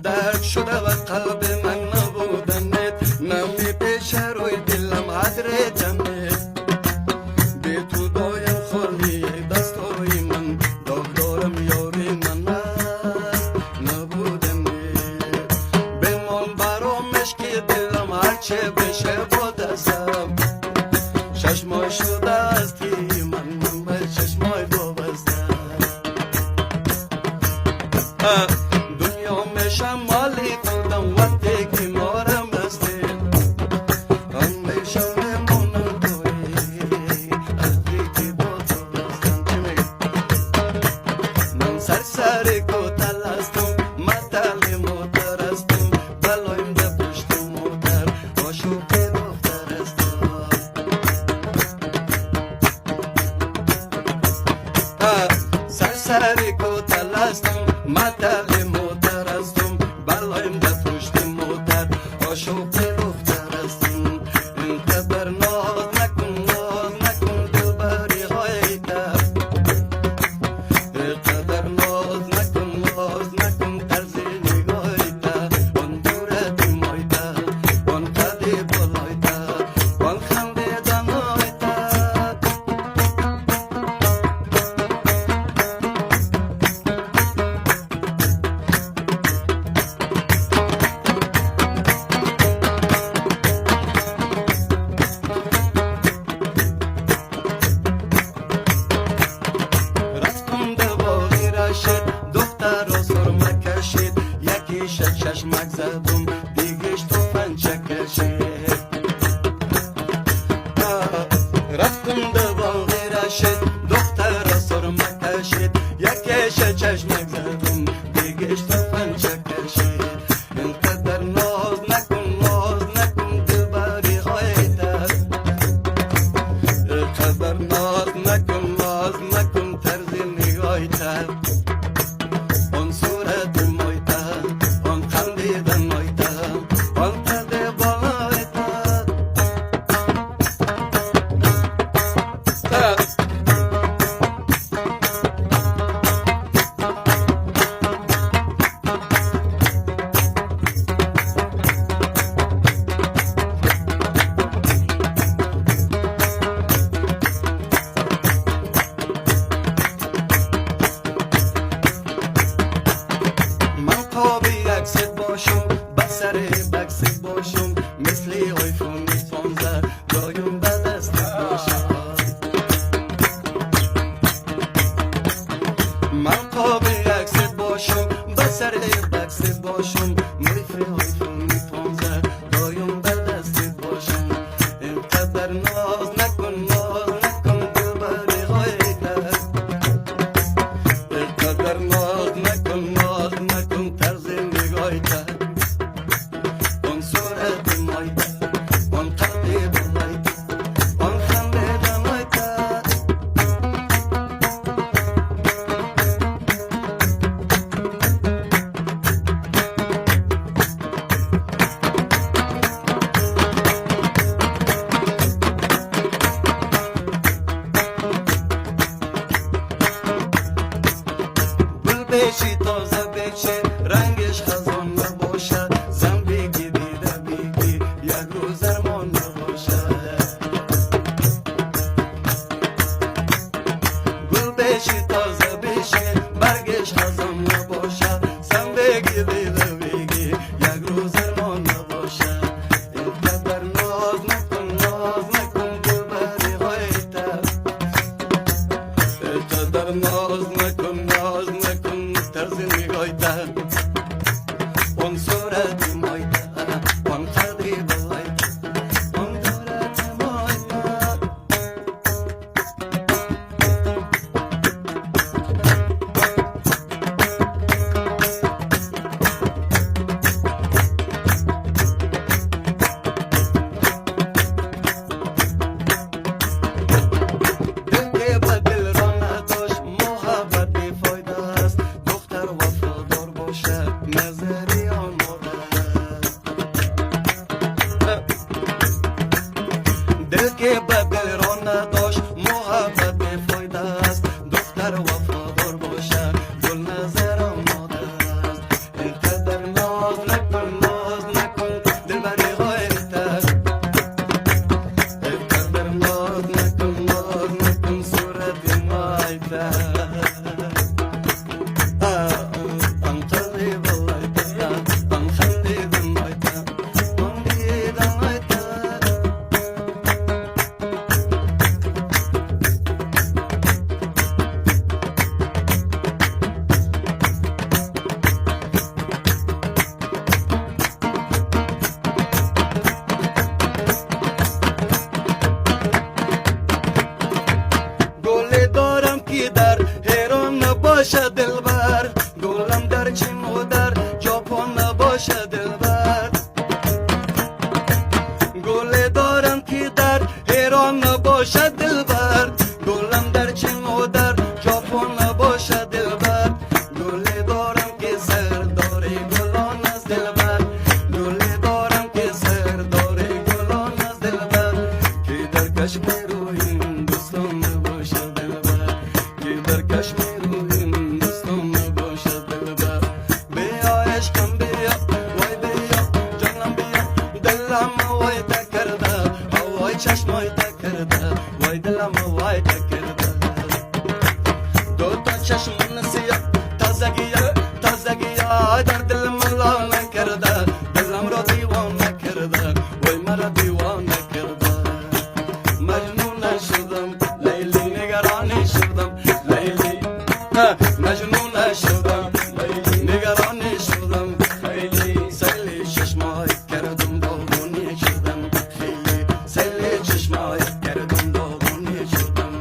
درد شده و قلب من نبودنت نمی پیش روی دلم عدر جمعت بی تو دایم خالی دستای من داغ دارم یاری من نبودنت بمان برام مشکی دلم هرچه بشه با دستم چشمای شده استی من به چشمای وابستم دنیا میشم مالی خودم وقتی که مارم بستیم همیشه میمونم توی وقتی که با تو بستم من سرسر کوتل هستم مطل موتر هستم بلایم ده پشت موتر عاشق دختر هستم سرسر کوتل هستم مطل موتر هستم بلایم ده پشت موتر عاشق دختر هستم اینقدر ناز نکن دلبری های در اینقدر ناز نکن طرز نگاهی در آن دورت مای در آن قدی بالای در آن خنده دنای در رفتم به باغی رشید دختر را سرمه کشید یکی چشمک زدم دیگهش توفنچه کشید رفتم به باغی رشید دختر را سرمه کشید یکی چشمک زدم دیگهش توفنچه کشید اینقدر ناز نکن دلبری های در اینقدر ناز نکن طرز نگاهی تر آن صورت مای تر آن خندیدن مای تر آن قد بالای تر من قابی عکست باشم بسر بکست باشم مثل آیفون 15 دایم به دستت باشم من قابی عکست باشم بسر بکست باشم مثل آیفون 15 دایم به دستت باشم اینقدر ناز نکن دلبری های در اینقدر ناز نکن طرز نگاهی تر آن صورت مای تر آن قد بالای تر آن خنده دمای تر گل بشی تازه بچه رنگش خزان نباشد زن بگی دیده بگی یک روز ارمان نباشد گل بشی تازه بشه برگش خزان نباشد زن بگی دیده بگی یک روز ارمان نباشد اینقدر ناز نکن دلبری های تر اینقدر ناز نکن طرز نگاهی تر آن صورت مای تر آن قدی بالای تر آن دورت مای تر دل که به دل را نداشت محبت بیفایده است دختر وفادار باشد نظری آن مادر دل که به دل را نداشت محبت بیفایده است دختر وفادار باشد گل نظر آن مادر است اینقدر باشه دلبر گل دارم که در ایران نباشه دلبر گلم در چین و در ژاپن نباشه دلبر گل دارم که سر داره گلان از دلبر گل دارم که سر داره گلان از دلبر که در کشمیر و هندوستان نباشه دلبر که در کشمیر و هندوستان نباشه دلبر بیا عشقم بیا وای بیا جانم بیا دلم وای تکرده وای چشمای تکرده وای دلم وای تکرده دو تا چشم سیاه تازگی در دل ملا نکرده دلم را دیوانه کرده وای مرا دیوانه کرده مجنون شدم لیلی نگرانی شدم لیلی مجنون شدم لیلی نگرانی شدم خیلی سیلی چشمای کردم داغونی شدم خیلی سیلی چشمای کردم داغونی شدم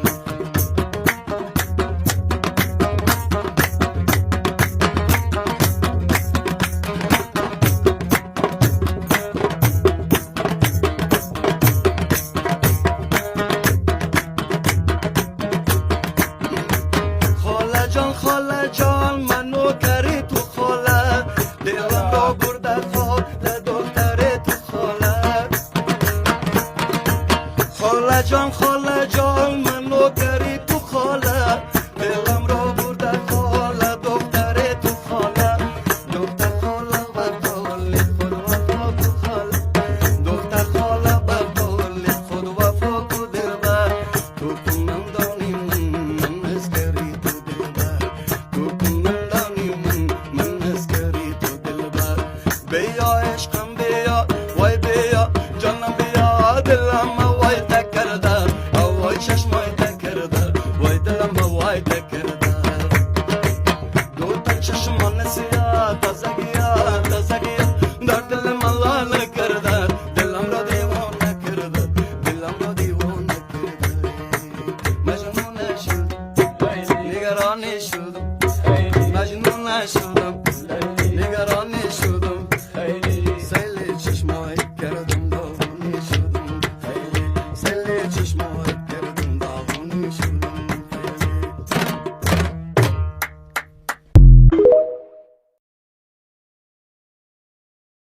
خاله جان منو کری تو خاله دلم را برده